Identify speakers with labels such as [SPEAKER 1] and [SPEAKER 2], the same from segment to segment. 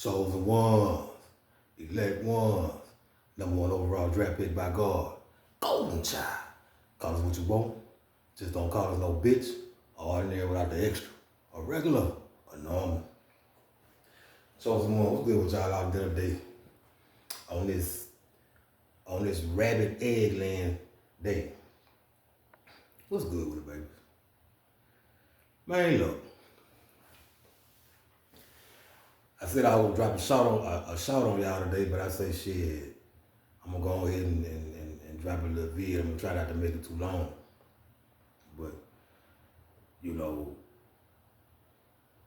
[SPEAKER 1] chosen ones, elect ones, number one overall draft pick by God, golden child. Call us what you want, just don't call us no bitch, or ordinary without the extra, or regular, or normal. Chosen one, what's good with y'all out there today on this rabbit egg laying day? What's good with it, baby? Man, look. I said I would drop a shout on y'all today, but I say shit. I'm gonna go ahead and drop a little vid. I'm gonna try not to make it too long. But you know,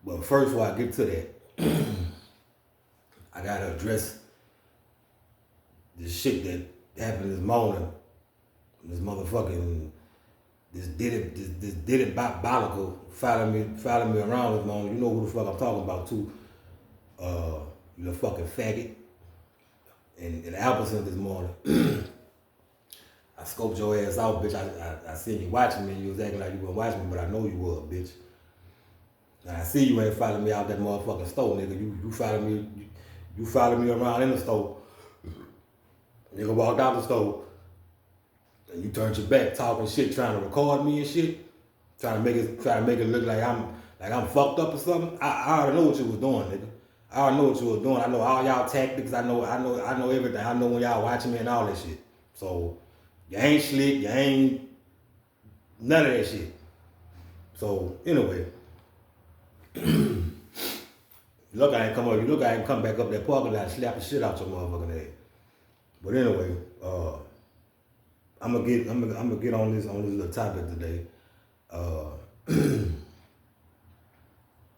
[SPEAKER 1] but first before I get to that, I gotta address this shit that happened this morning. This motherfucking this did it bolical following me around this morning. You know who the fuck I'm talking about too. You little fucking faggot. In Albertson this morning. I scoped your ass out, bitch. I seen you watching me and you was acting like you wasn't watching me, but I know you was, bitch. And I see you ain't following me out that motherfucking store, nigga. You followed me around in the store. Nigga walked out the store and you turned your back talking shit, trying to record me and shit. Trying to make it look like I'm fucked up or something. I already know what you was doing, nigga. I already know what you was doing. I know all y'all tactics. I know everything. I know when y'all watching me and all that shit. So you ain't slick. You ain't none of that shit. So anyway, look, I ain't come back up that parking lot and slap the shit out your motherfucking head. But anyway, I'm gonna get on this little topic today.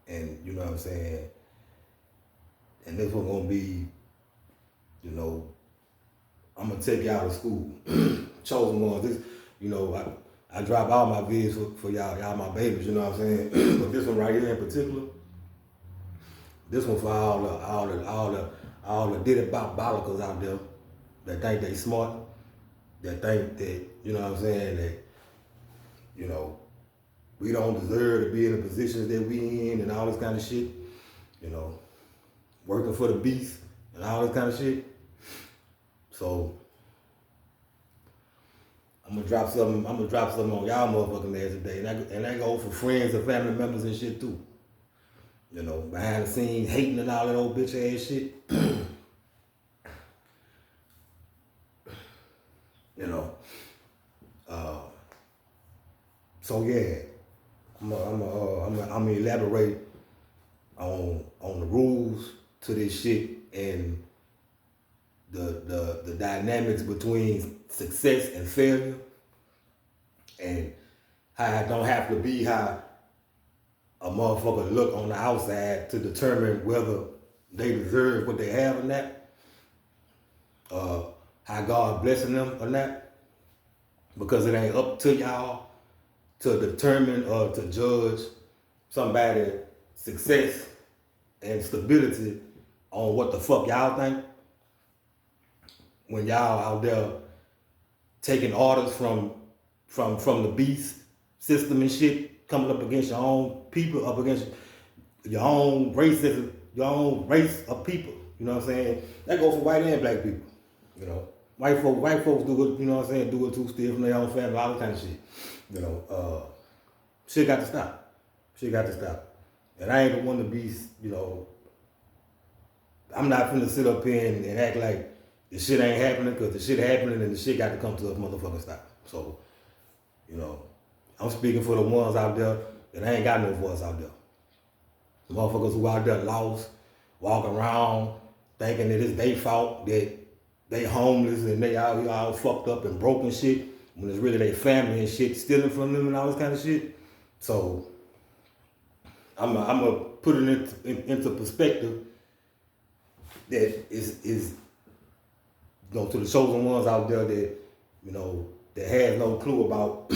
[SPEAKER 1] And you know what I'm saying? And this one gonna be, you know, I'm gonna take y'all to school. Chosen ones. This, you know, I drop all my vids for y'all my babies, you know what I'm saying? But this one right here in particular, this one for all the did it bolicals out there that think they smart, that think that, you know what I'm saying, that, you know, we don't deserve to be in the positions that we in and all this kind of shit, you know, working for the beast and all this kind of shit. So I'm gonna drop something on y'all motherfucking ass today, and I go for friends and family members and shit too. You know, behind the scenes hating and all that old bitch ass shit. You know. So yeah, I'm gonna elaborate on the rules to this shit and the dynamics between success and failure, and how it don't have to be how a motherfucker look on the outside to determine whether they deserve what they have or not, how God blessing them or not, because it ain't up to y'all to determine or to judge somebody's success and stability on what the fuck y'all think. When y'all out there taking orders from the beast system and shit, coming up against your own people, up against your own racism, your own race of people. You know what I'm saying? That goes for white and black people. You know, white folks do it. You know what I'm saying? Do it too, steal from their own family, all that kind of shit. You know, shit got to stop. Shit got to stop. And I ain't the one to be, you know, I'm not finna sit up here and act like the shit ain't happening, because the shit happening and the shit got to come to a motherfucking stop. So, you know, I'm speaking for the ones out there that ain't got no voice out there. The motherfuckers who out there lost, walking around thinking that it's their fault, that they homeless and they out here all fucked up and broken shit, when it's really their family and shit stealing from them and all this kind of shit. So, I'm gonna put it into perspective that is you know, to the chosen ones out there that, you know, that has no clue about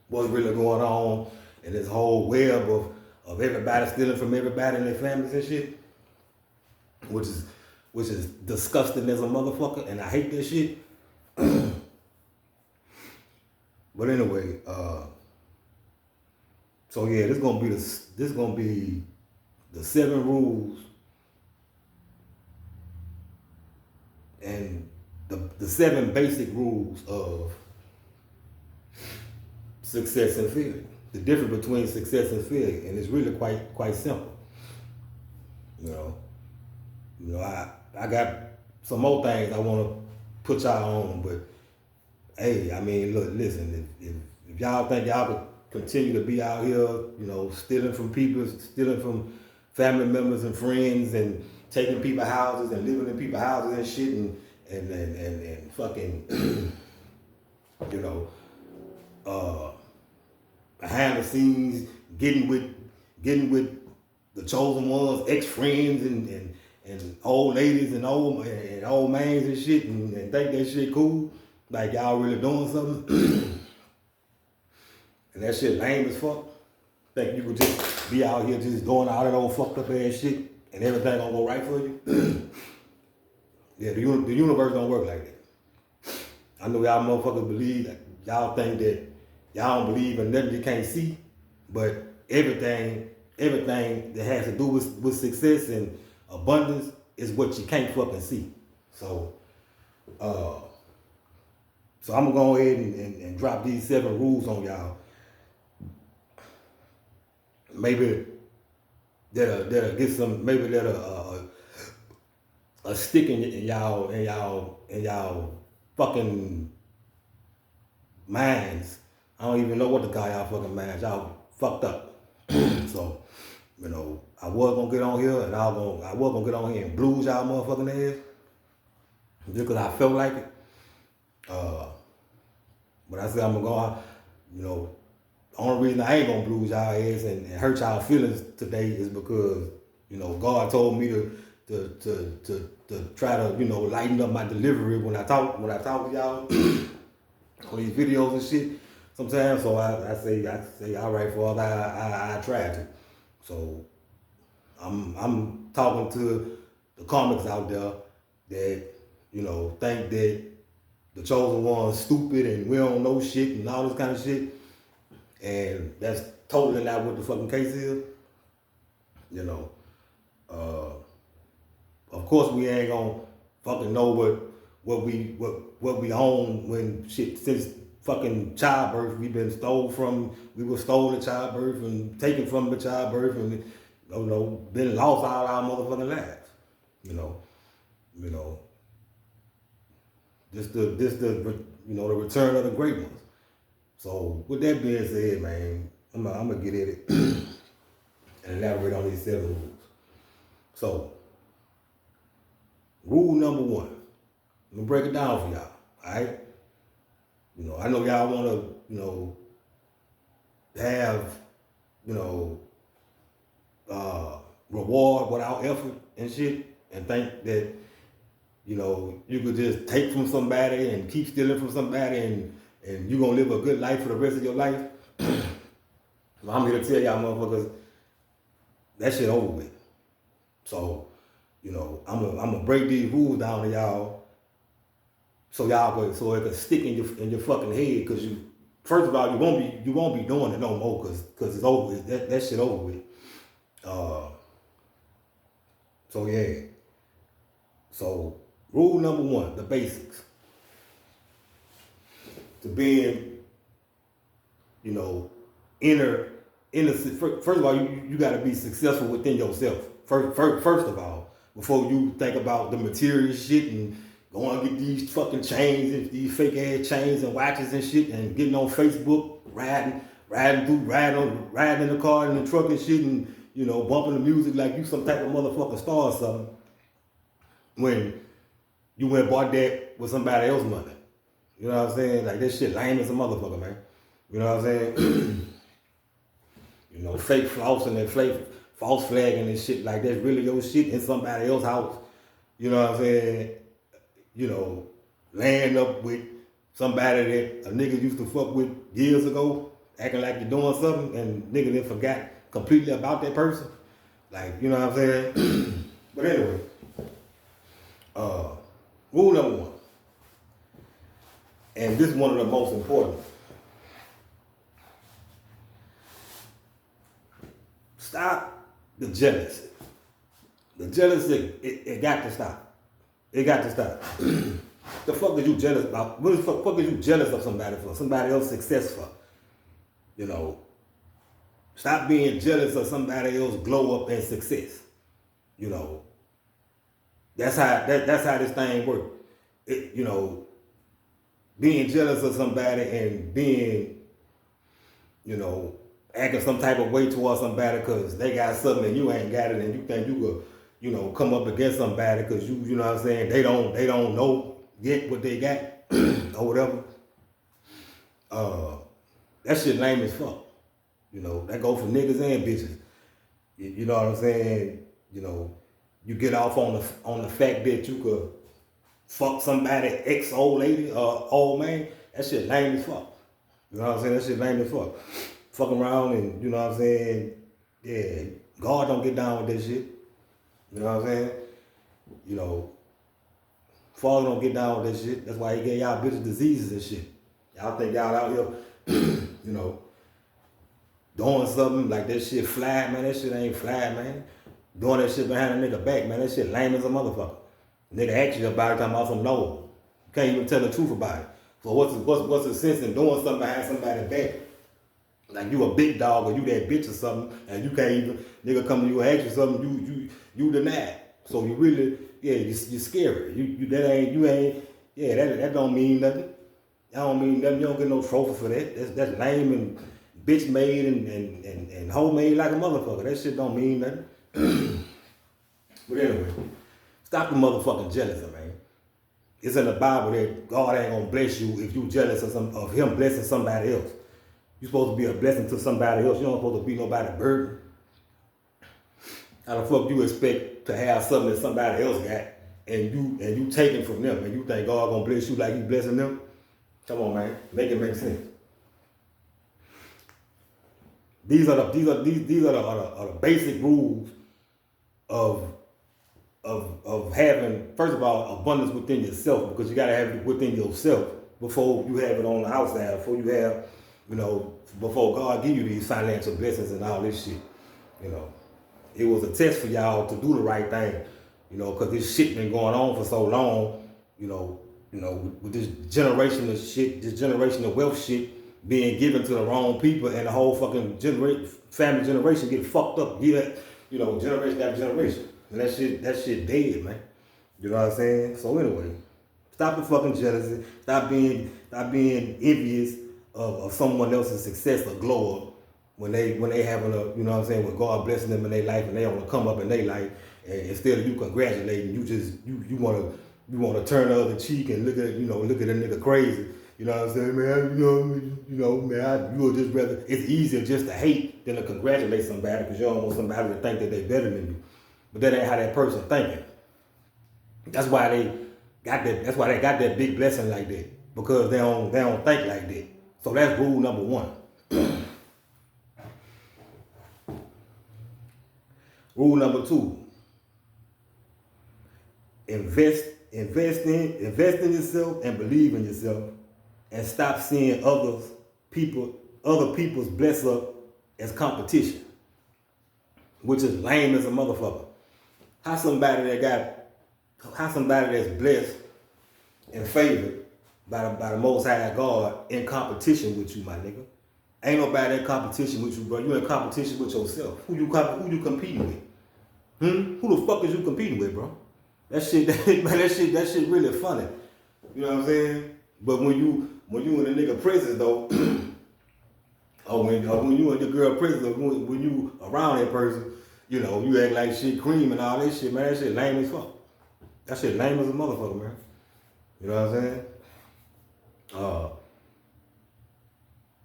[SPEAKER 1] what's really going on in this whole web of everybody stealing from everybody and their families and shit, which is disgusting as a motherfucker, and I hate that shit. But anyway, so yeah, this gonna be the 7 rules and the 7 basic rules of success and failure. The difference between success and failure, and it's really quite simple. You know, I got some more things I want to put y'all on, but hey, I mean, look, listen, if y'all think y'all could continue to be out here, stealing from people, stealing from family members and friends, and taking people's houses and living in people's houses and shit, and fucking, behind the scenes, getting with the chosen ones, ex-friends and old ladies and old mans and shit, and think that shit cool, like y'all really doing something, and that shit lame as fuck. Think you could just be out here just doing all that old fucked up ass shit and everything gonna go right for you? Yeah, the universe don't work like that. I know y'all motherfuckers believe that. Y'all think that y'all don't believe in nothing you can't see, but everything that has to do with success and abundance is what you can't fucking see. So I'm gonna go ahead and drop these 7 rules on y'all. Maybe that'll get some. Maybe that'll a stick in y'all fucking minds. I don't even know what to call y'all fucking minds. Y'all fucked up. So, I was gonna get on here and I was gonna get on here and blues y'all motherfucking ass just because I felt like it. But I said I'm gonna go out. The only reason I ain't gonna blues y'all ass and hurt y'all feelings today is because God told me to try to lighten up my delivery when I talk to y'all on these videos and shit sometimes. So I say all right, Father, I tried to. So I'm talking to the Karmics out there that think that the chosen one's stupid and we don't know shit and all this kind of shit, and that's totally not what the fucking case is. Of course we ain't gonna fucking know what we own when shit since fucking childbirth we were stolen at childbirth and taken from the childbirth and been lost all our motherfucking lives. This the the return of the great ones. So with that being said, man, I'm gonna get at it and elaborate on these 7 rules. So rule number 1, I'm gonna break it down for y'all. All right. I know y'all wanna have reward without effort and shit, and think that you could just take from somebody and keep stealing from somebody and you're gonna live a good life for the rest of your life. I'm here to tell y'all motherfuckers that shit over with. So, I'm gonna break these rules down to y'all so it can stick in your fucking head, because first of all you won't be doing it no more because it's over with. That shit over with. So yeah. So rule number 1, the basics. To being, innocent. First of all, you got to be successful within yourself. First of all, before you think about the material shit and going to get these fucking chains and these fake ass chains and watches and shit and getting on Facebook, riding in the car and the truck and shit and bumping the music like you some type of motherfucking star or something, when you went and bought that with somebody else's money. You know what I'm saying? Like, that shit lame as a motherfucker, man. You know what I'm saying? Fake flossing and fake false flagging and shit like that's really your shit in somebody else's house. You know what I'm saying? Laying up with somebody that a nigga used to fuck with years ago, acting like you're doing something, and nigga then forgot completely about that person. Like, you know what I'm saying? But anyway, rule number 1. And this is one of the most important. Stop The jealousy. The jealousy, it got to stop. It got to stop. The fuck is you jealous about? What the fuck is you jealous of somebody for? Somebody else's success for? You know, stop being jealous of somebody else's glow up and success. You know, that's how this thing works. You know, being jealous of somebody and being, you know, acting some type of way towards somebody because they got something and you ain't got it, and you think you could, you know, come up against somebody because you know what I'm saying, they don't know yet what they got or whatever. That shit lame as fuck. You know, that go for niggas and bitches. You know what I'm saying? You know, you get off on the fact that you could fuck somebody ex old lady or old man. That shit lame as fuck. You know what I'm saying? That shit lame as fuck. Fuck around and, you know what I'm saying? Yeah, God don't get down with that shit. You know what I'm saying? You know, Father don't get down with that shit. That's why he gave y'all bitches diseases and shit. Y'all think y'all out here, you know, doing something like that shit fly, man. That shit ain't fly, man. Doing that shit behind a nigga back, man. That shit lame as a motherfucker. Nigga ask you about it, talking about some no. You can't even tell the truth about it. So what's the sense in doing something behind somebody's back? Like you a big dog or you that bitch or something, and you can't even, nigga come to you and ask you something, you deny it. So you really, yeah, you scary. That don't mean nothing. That don't mean nothing. You don't get no trophy for that. That's lame and bitch made and homemade like a motherfucker. That shit don't mean nothing. But anyway, stop the motherfucking jealousy, man. It's in the Bible that God ain't gonna bless you if you jealous of him blessing somebody else. You're supposed to be a blessing to somebody else. You don't supposed to be nobody's burden. How the fuck you expect to have something that somebody else got and you taking from them and you think God gonna bless you like he blessing them? Come on, man. Make it make sense. These are the basic rules of having, first of all, abundance within yourself, because you gotta have it within yourself before you have it on the outside, before you have, you know, before God give you these financial blessings and all this shit. You know, it was a test for y'all to do the right thing, you know, because this shit been going on for so long, you know, with this generation of shit, this generation of wealth shit being given to the wrong people, and the whole fucking family generation get fucked up, you know, generation after generation. And that shit dead, man. You know what I'm saying? So anyway, stop the fucking jealousy. Stop being envious of someone else's success or glow up when they having a, you know what I'm saying, when God blessing them in their life and they want to come up in their life, and instead of you congratulating, you wanna turn the other cheek and look at a nigga crazy. You know what I'm saying, man? You would just rather, it's easier just to hate than to congratulate somebody because you don't want somebody to think that they're better than you. But that ain't how that person thinking. That's why they got that big blessing like that. Because they don't think like that. So that's rule number one. Rule number two. Invest in yourself and believe in yourself, and stop seeing other people's bless up as competition, which is lame as a motherfucker. How somebody that's blessed and favored by the Most High God in competition with you, my nigga? Ain't nobody in competition with you, bro. You in competition with yourself. Who you competing with? Who the fuck is you competing with, bro? That shit really funny. You know what I'm saying? But when you in a nigga prison though, or when you in the girl prison, or when you around that person, you know, you act like shit cream and all this shit, man. That shit lame as fuck. That shit lame as a motherfucker, man. You know what I'm saying?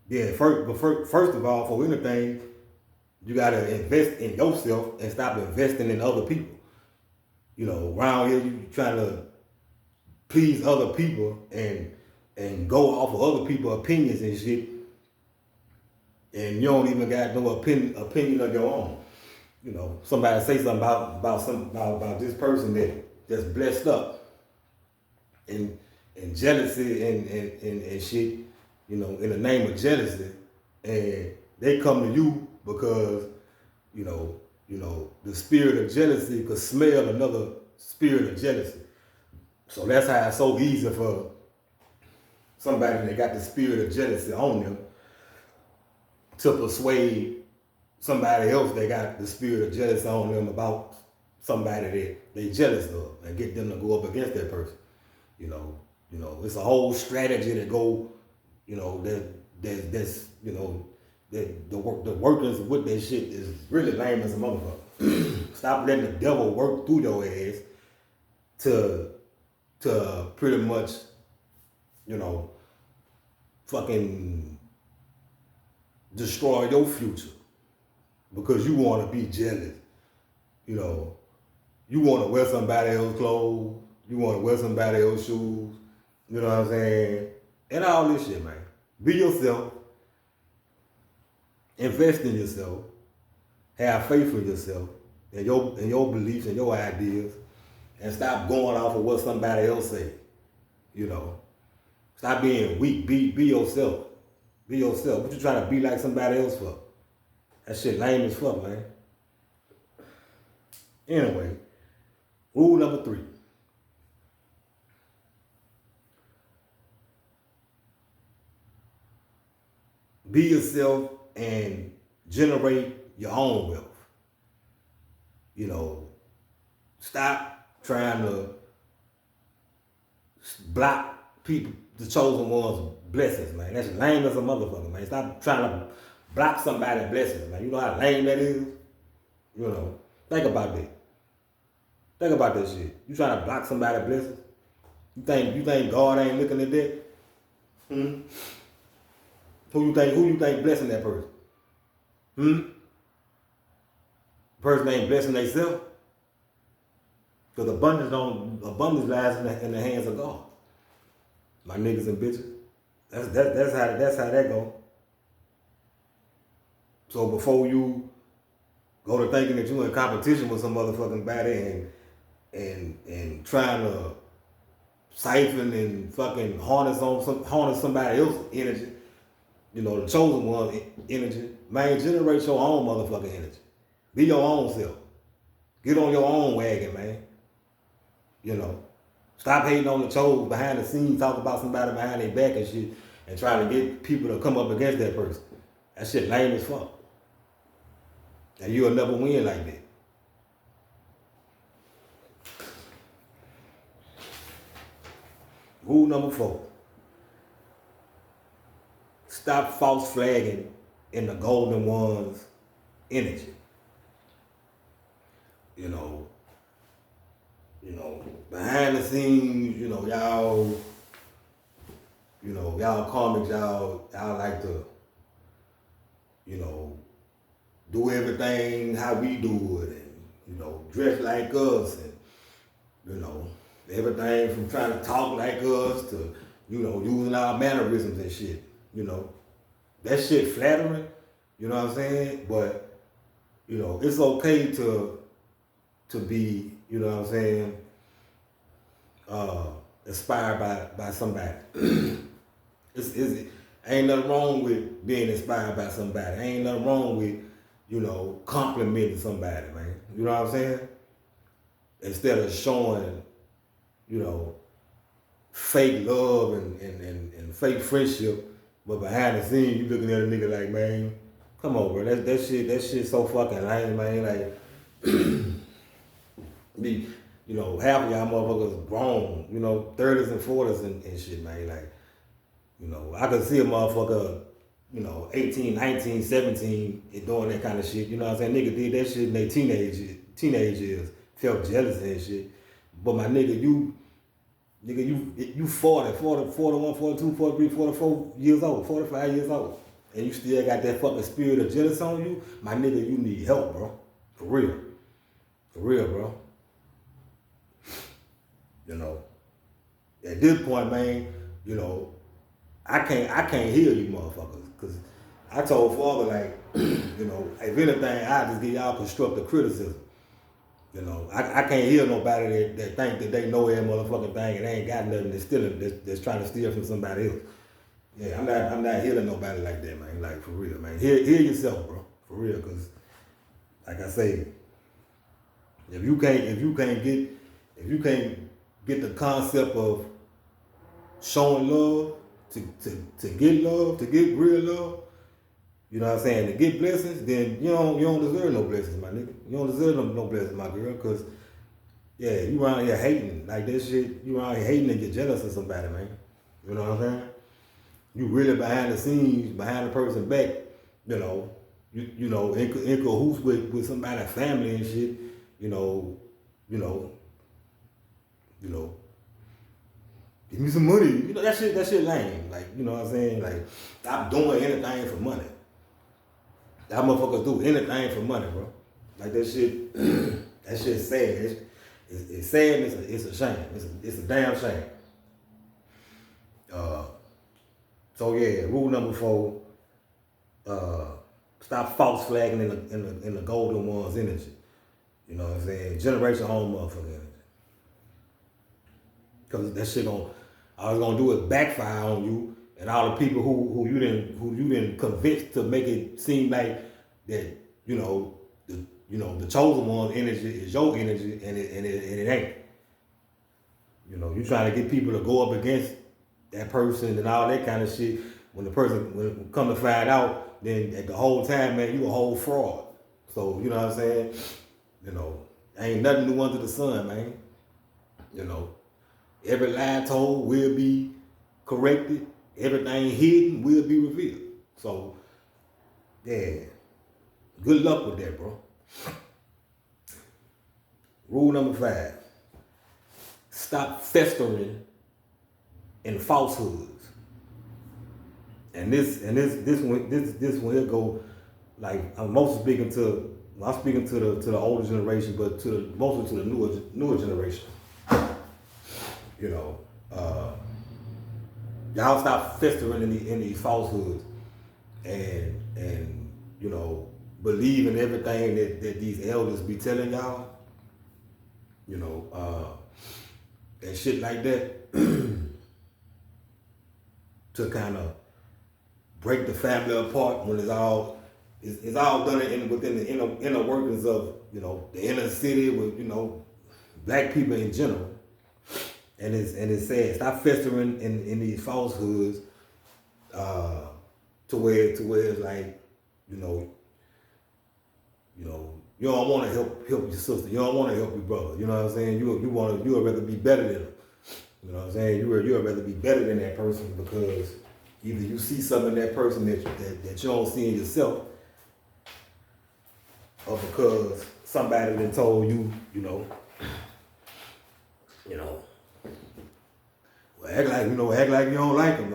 [SPEAKER 1] Yeah, first of all, for anything, you gotta invest in yourself and stop investing in other people. You know, around here you trying to please other people and go off of other people's opinions and shit, and you don't even got no opinion of your own. You know, somebody say something about this person that's blessed up and jealousy and shit, you know, in the name of jealousy, and they come to you because, you know, You know, the spirit of jealousy could smell another spirit of jealousy. So that's how it's so easy for somebody that got the spirit of jealousy on them to persuade somebody else that got the spirit of jealousy on them about somebody that they jealous of and get them to go up against that person. You know, it's a whole strategy to go, you know, that's you know, the workings with that shit is really lame as a motherfucker. Stop letting the devil work through your ass to pretty much, you know, fucking destroy your future because you want to be jealous. You know, you want to wear somebody else's clothes, you want to wear somebody else's shoes, you know what I'm saying? And all this shit, man. Be yourself, invest in yourself, have faith in yourself, and your beliefs and your ideas, and stop going off of what somebody else say. You know, stop being weak. Be yourself. Be yourself. What you trying to be like somebody else for? That shit lame as fuck, man. Anyway, rule number 3. Be yourself and generate your own wealth. You know, stop trying to block people, the chosen ones' blessings, man. That's lame as a motherfucker, man. Stop trying to block somebody's blessings, man. You know how lame that is? You know, think about that. Think about that shit. You trying to block somebody's blessings? You think God ain't looking at that? Who you think blessing that person? Person ain't blessing themselves. Because abundance lies in the hands of God. My niggas and bitches. That's how that go. So before you go to thinking that you in competition with some motherfucking body and trying to siphon and fucking harness somebody else's energy, you know, the chosen one energy, man, generate your own motherfucking energy. Be your own self. Get on your own wagon, man. You know, stop hating on the chosen behind the scenes, talk about somebody behind their back and shit, and trying to get people to come up against that person. That shit lame as fuck. And you'll never win like that. Rule number 4. Stop false flagging in the golden one's energy. You know, behind the scenes, y'all Karmics, y'all like to, do everything how we do it and, dress like us and, everything from trying to talk like us to, using our mannerisms and shit, That shit flattering, you know what I'm saying? But, it's okay to be, you know what I'm saying, inspired by somebody. Ain't nothing wrong with being inspired by somebody. Ain't nothing wrong with, complimenting somebody, man. You know what I'm saying? Instead of showing, fake love and fake friendship, but behind the scenes you looking at a nigga like, man, come on, bro. That shit so fucking lame, man. Like, half of y'all motherfuckers grown, 30s and 40s and shit, man. Like, I could see a motherfucker, 18, 19, 17 and doing that kind of shit. You know what I'm saying? Nigga did that shit in their teenage years, felt jealous and shit. But my nigga, you 40, 41, 42, 43, 44 years old, 45 years old. And you still got that fucking spirit of jealousy on you, my nigga, you need help, bro. For real. For real, bro. At this point, man, I can't hear you motherfuckers. Cause I told father, like, if anything, I just give y'all constructive criticism. I can't hear nobody that think that they know every motherfucking thing and they ain't got nothing that's trying to steal from somebody else. Yeah, I'm not hearing nobody like that, man. Like, for real, man. Hear yourself, bro. For real, cause like I say, If you can't get the concept of showing love to get love, to get real love, you know what I'm saying, to get blessings, then you don't deserve no blessings, my nigga. You don't deserve no blessings, my girl, because yeah, you around here hating like that shit. You around here hating and get jealous of somebody, man. You know what I'm saying? You really behind the scenes, behind the person back, you know, in cahoots with somebody's family and shit, you know, give me some money. You know, that shit lame. Like, you know what I'm saying? Like, stop doing anything for money. That motherfuckers do anything for money, bro. Like that shit, that shit's sad. It's sad and it's a shame. It's a damn shame. So yeah, rule number 4, stop false flagging in the golden one's energy. You know what I'm saying? Generation home motherfucker energy. Cause that shit all it's gonna do is backfire on you and all the people who you didn't convince to make it seem like that, the chosen one's energy is your energy and it ain't. You know, you trying to get people to go up against that person and all that kind of shit. When the person come to find out, then at the whole time, man, you a whole fraud. So, you know what I'm saying? You know, ain't nothing new under the sun, man. You know, every lie told will be corrected. Everything hidden will be revealed. So, yeah, good luck with that, bro. Rule number 5, stop festering in falsehoods. And this one here go, like, I'm mostly speaking to the older generation, but mostly to the newer generation. You know, y'all stop festering in these falsehoods and you know, believe in everything that these elders be telling y'all. You know, and shit like that to kind of break the family apart when it's all done within the inner workings of, you know, the inner city with, you know, black people in general. And it's sad. Stop festering in these falsehoods to where it's like, you know, you don't want to help your sister. You don't want to help your brother. You know what I'm saying? You would rather be better than them. You know what I'm saying? You would rather be better than that person because either you see something in that person that you don't see in yourself, or because somebody that told you, well, act like you don't like them,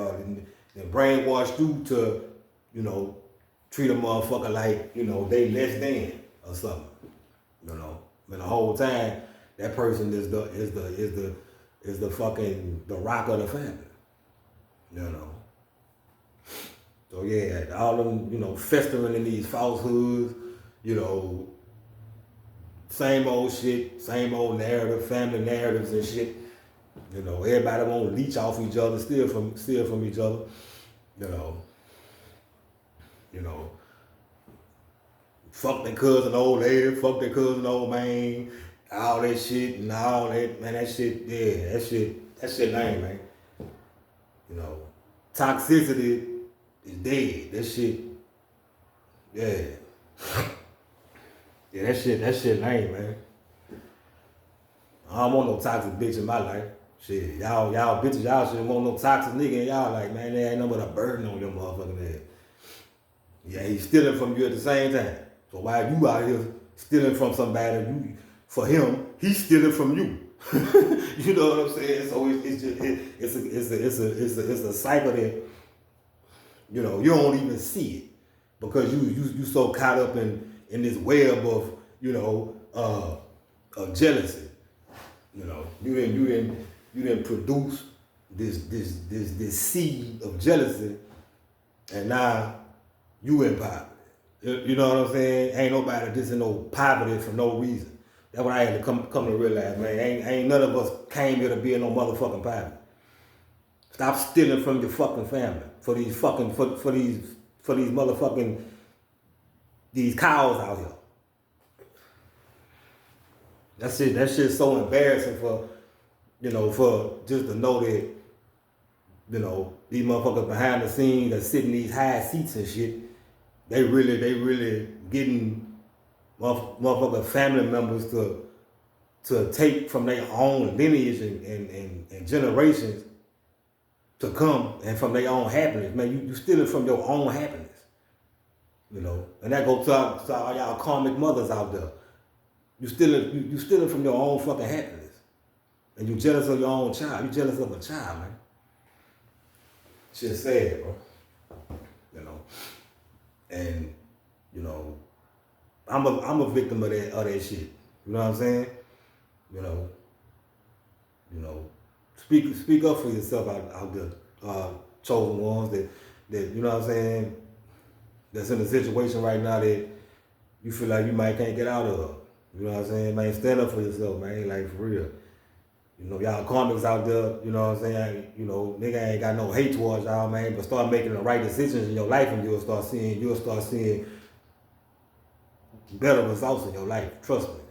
[SPEAKER 1] and brainwash you to, treat a motherfucker like, they less than or something. And the whole time that person is the fucking the rock of the family. So yeah, all them, festering in these falsehoods, same old shit, same old narrative, family narratives and shit. Everybody want to leech off each other, steal from each other. Fuck their cousin old lady, fuck their cousin old man, all that shit and all that, man, that shit, yeah, that shit lame, man. Toxicity is dead. That shit, yeah. Yeah, that shit lame, man. I don't want no toxic bitch in my life. Shit, y'all bitches, y'all shouldn't want no toxic nigga in y'all life, man. There ain't nothing but a burden on your motherfucking head. Yeah, he's stealing from you at the same time. So while you out here stealing from somebody, for him, he's stealing from you. You know what I'm saying? So it's a cycle that you don't even see it because you so caught up in this web of of jealousy. You didn't produce this seed of jealousy, and now you in poverty. You know what I'm saying? Ain't nobody just in no poverty for no reason. That's what I had to come to realize, man. Ain't none of us came here to be in no motherfucking poverty. Stop stealing from your fucking family for these fucking for these motherfucking these cows out here. That shit's so embarrassing for, for just to know that, these motherfuckers behind the scenes that sit in these high seats and shit, they really getting motherfucker family members to take from their own lineage and generations to come and from their own happiness. Man, you stealing from your own happiness. And that goes to all y'all karmic mothers out there. You stealing from your own fucking happiness. And you jealous of your own child. You jealous of a child, man. Shit's sad, bro. And I'm a victim of that shit. You know what I'm saying? Speak up for yourself out there, chosen ones that you know what I'm saying, that's in a situation right now that you feel like you might can't get out of. You know what I'm saying? Man, stand up for yourself, man. Like, for real. Y'all karmics out there, you know what I'm saying? Nigga ain't got no hate towards y'all, man, but start making the right decisions in your life and you'll start seeing better results in your life. Trust me.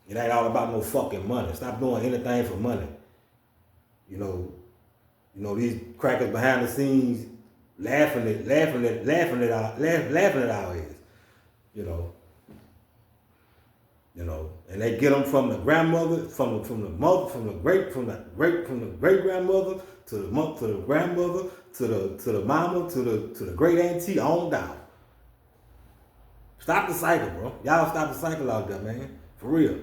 [SPEAKER 1] It ain't all about no fucking money. Stop doing anything for money. These crackers behind the scenes laughing at our heads. And they get them from the grandmother, from the mother, from the great grandmother to the grandmother to the mama to the great auntie on down. Stop the cycle, bro. Y'all stop the cycle out there, man. For real.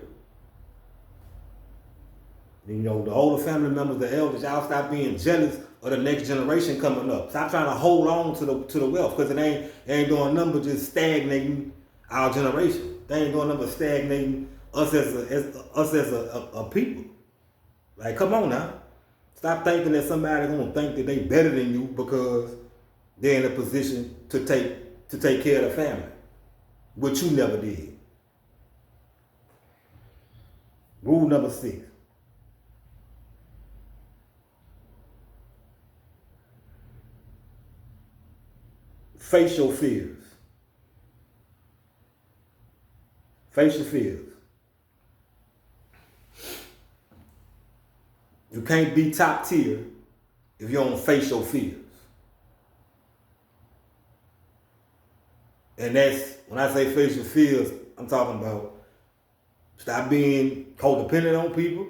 [SPEAKER 1] The older family members, the elders, y'all stop being jealous of the next generation coming up. Stop trying to hold on to the wealth, because it ain't doing nothing but just stagnating our generation. They ain't doing nothing but stagnating us as a people. Like, come on now. Stop thinking that somebody gonna think that they better than you because they're in a position to take care of the family, which you never did. Rule number 6. Face your fears. Face your fears. You can't be top tier if you don't face your fears. And that's, when I say face your fears, I'm talking about stop being codependent on people.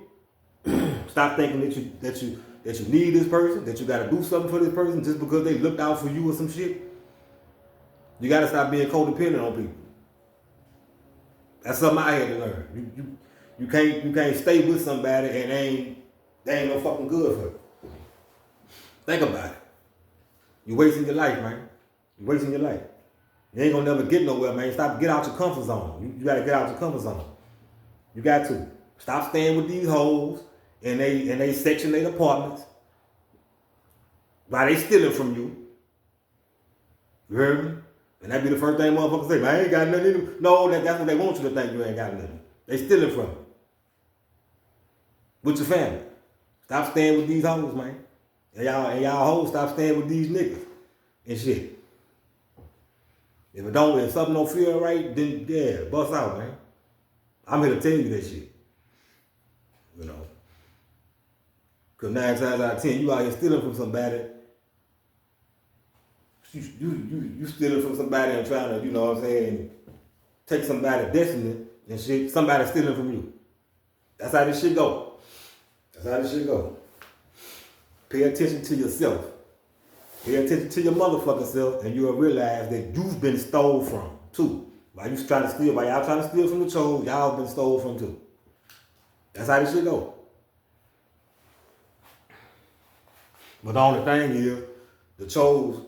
[SPEAKER 1] Stop thinking that you need this person, that you gotta do something for this person just because they looked out for you or some shit. You gotta stop being codependent on people. That's something I had to learn. You can't stay with somebody and they ain't no fucking good for you. Think about it. You're wasting your life, man. You're wasting your life. You ain't gonna never get nowhere, man. Get out your comfort zone. You gotta get out your comfort zone. You got to. Stop staying with these hoes and they Section 8 apartments while they stealing from you. You heard me? And that be the first thing motherfuckers say, I ain't got nothing in them. No, that's what they want you to think, you ain't got nothing. They stealing from you. With your family. Stop staying with these hoes, man. And y'all hoes stop staying with these niggas and shit. If something don't feel right, then yeah, bust out, man. I'm here to tell you that shit. Cause 9 times out of 10, you out here stealing from somebody. You stealing from somebody and trying to, you know what I'm saying, take somebody's destiny and shit. Somebody stealing from you. That's how this shit go. Pay attention to yourself. Pay attention to your motherfucking self, and you'll realize that you've been stole from too. While y'all trying to steal from the chose, y'all been stole from too. That's how this shit go. But the only thing is, the chose,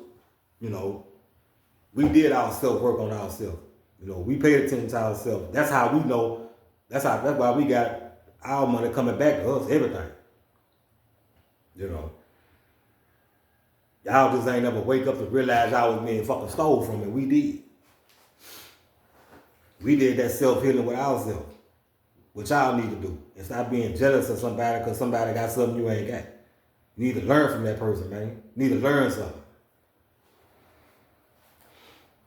[SPEAKER 1] we did our self-work on ourselves. We paid attention to ourselves. That's how we know. That's why we got our money coming back to us, everything. Y'all just ain't never wake up to realize y'all was being fucking stole from, and we did. We did that self-healing with ourselves. What y'all need to do. And stop being jealous of somebody because somebody got something you ain't got. You need to learn from that person, man. You need to learn something.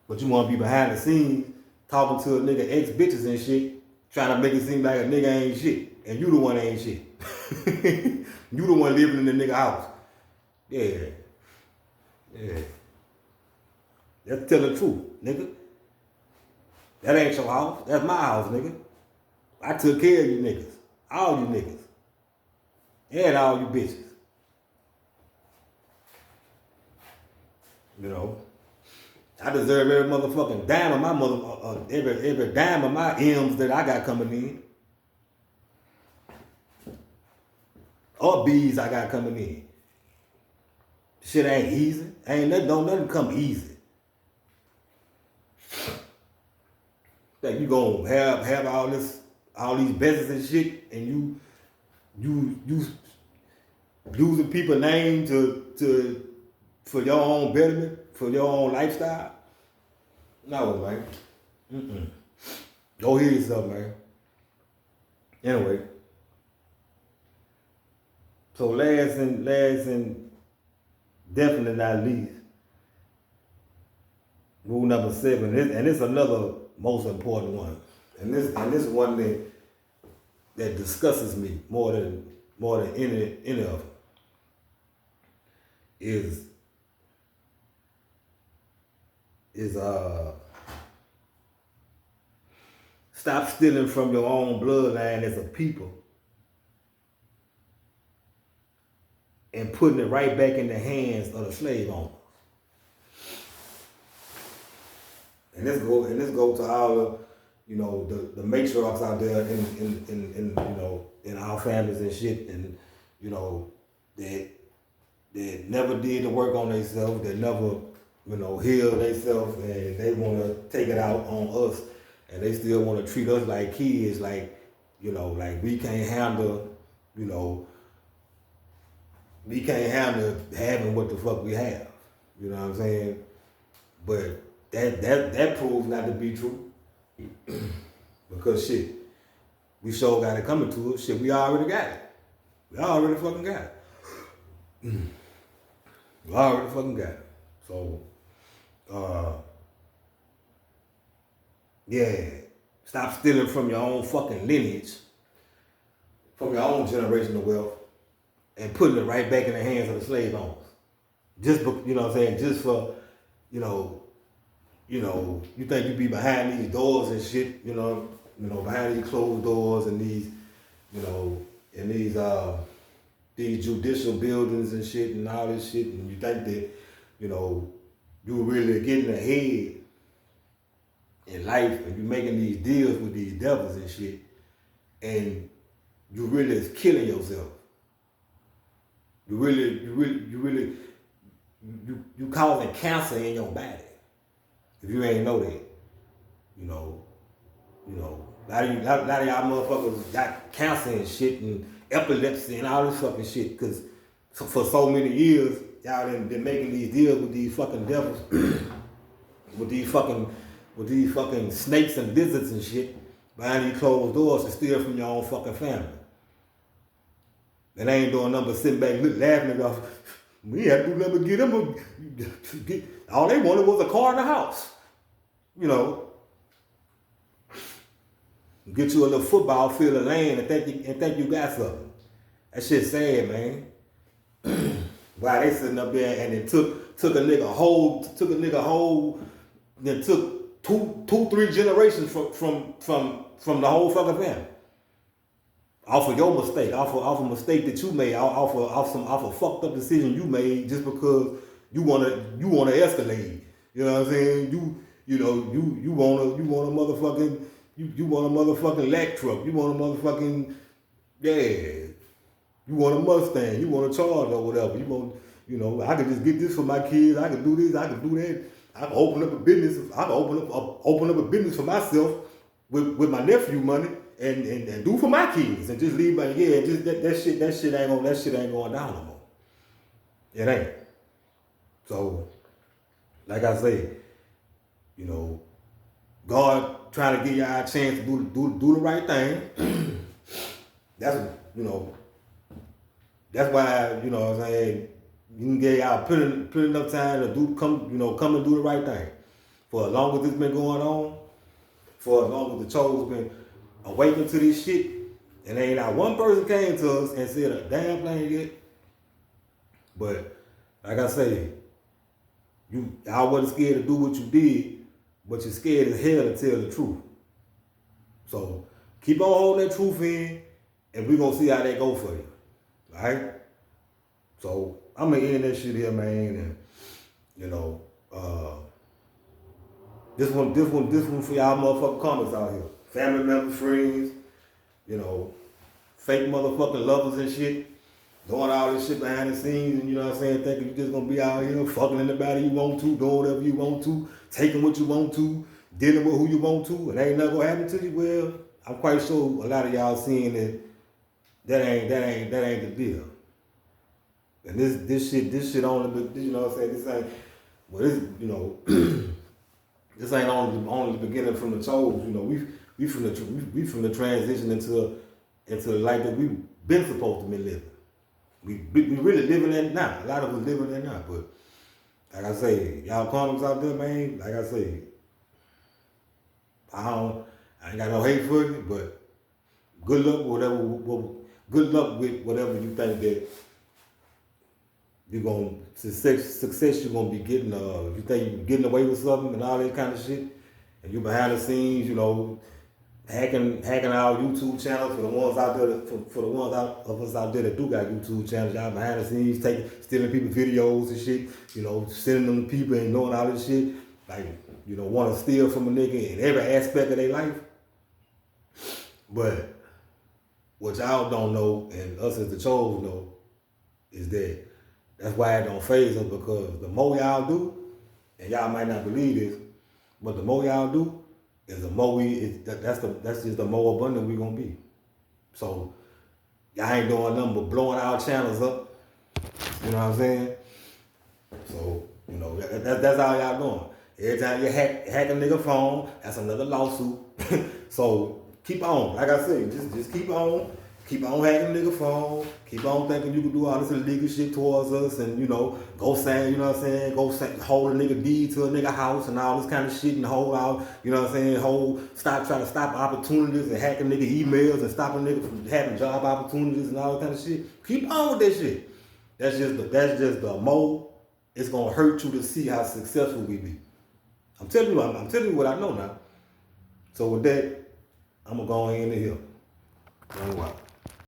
[SPEAKER 1] But you want to be behind the scenes talking to a nigga ex-bitches and shit trying to make it seem like a nigga ain't shit, and you the one that ain't shit. You the one living in the nigga house. Yeah. Let's tell the truth, nigga. That ain't your house. That's my house, nigga. I took care of you niggas. All you niggas. And all you bitches. You know. I deserve every motherfucking dime of my every dime of my M's that I got coming in. Or B's I got coming in. Shit ain't easy. Don't nothing come easy. That you gonna have all these business and shit, and you using people's name for your own betterment, for your own lifestyle. No, man. Go hear yourself, man. Anyway, so last and definitely not least, rule number 7, and it's another most important one, and this one that disgustes me more than any of them is stop stealing from your own bloodline as a people and putting it right back in the hands of the slave owners. And this go to all the the matriarchs out there in our families and shit, and that never did the work on themselves, that never healed themselves, and they want to take it out on us, and they still want to treat us like kids, like we can't handle having what the fuck we have. You know what I'm saying? But that proves not to be true. Because shit, we sure got it coming to us. Shit, we already got it. We already fucking got it. We already fucking got it. So, yeah, stop stealing from your own fucking lineage, from your own generational wealth, and putting it right back in the hands of the slave owners. Just, just for, you think you be behind these doors and shit, behind these closed doors and these, and these judicial buildings and shit and all this shit, and you think that, you really getting ahead in life, and you making these deals with these devils and shit, and you really is killing yourself. You causing cancer in your body. If you ain't know that, a lot of y'all motherfuckers got cancer and shit and epilepsy and all this fucking shit, because for so many years, y'all been making these deals with these fucking devils, with these fucking snakes and lizards and shit behind these closed doors to steal from your own fucking family. And they ain't doing nothing but sitting back laughing at us. We had to do nothing but get them all they wanted was a car and a house. Get you a little football field of land and think you got something. That shit's sad, man. Why they sitting up there and it took a nigga whole, then took two, 3 generations from the whole fucking family. Off of your mistake, off a mistake that you made, off a fucked up decision you made just because you wanna escalate. You know what I'm saying? You want a motherfucking lack truck. You want a motherfucking you want a Mustang. You want a Charger or whatever. You want I could just get this for my kids. I could do this. I could do that. I can open up a business. I can open up a business for myself with my nephew money. And do for my kids and just leave my just that shit ain't going down no more. It ain't. So, like I say, God trying to give y'all a chance to do the right thing. That's why what I'm saying, you can get y'all put enough time to come and do the right thing. For as long as it's been going on, for as long as the choke's been awakened to this shit, and ain't not one person came to us and said a damn thing yet. But like I say, y'all wasn't scared to do what you did, but you're scared as hell to tell the truth. So keep on holding that truth in, and we're gonna see how that go for you. Alright? So I'm gonna end that shit here, man, and this one for y'all motherfucking comments out here. Family members, friends, fake motherfucking lovers and shit. Doing all this shit behind the scenes, and you know what I'm saying, thinking you just gonna be out here fucking anybody you want to, doing whatever you want to, taking what you want to, dealing with who you want to, and ain't nothing gonna happen to you. Well, I'm quite sure a lot of y'all seeing that ain't the deal. And this shit only, you know what I'm saying, this ain't, well, this, this ain't only the beginning from the toes. We from the transition into the life that we been supposed to be living. We really living in it now. A lot of us living in it now. But like I say, y'all Karmics out there, man. Like I say, I ain't got no hate for you, but good luck with whatever you think that you're gonna success you're gonna be getting. If you think you're getting away with something and all that kind of shit, and you behind the scenes, hacking our YouTube channels for the ones out there, for the ones of us out there that do got YouTube channels, y'all behind the scenes, stealing people's videos and shit, sending them to people and doing all this shit, like, want to steal from a nigga in every aspect of their life. But what y'all don't know, and us as the chosen know, is that's why it don't faze us, because the more y'all do, and y'all might not believe this, but the more y'all do, is the more that's just the more abundant we gonna be. So y'all ain't doing nothing but blowing our channels up. You know what I'm saying? So that's all y'all doing. Every time you hack a nigga phone, that's another lawsuit. So keep on. Like I said, just keep on. Keep on hacking nigga phone. Keep on thinking you can do all this illegal shit towards us, and go saying, hold a nigga deed to a nigga house and all this kind of shit, and hold out, trying to stop opportunities and hacking nigga emails and stopping nigga from having job opportunities and all that kind of shit. Keep on with that shit. That's just the more it's gonna hurt you to see how successful we be. I'm telling you what I know now. So with that, I'm gonna go in the hill. Go out.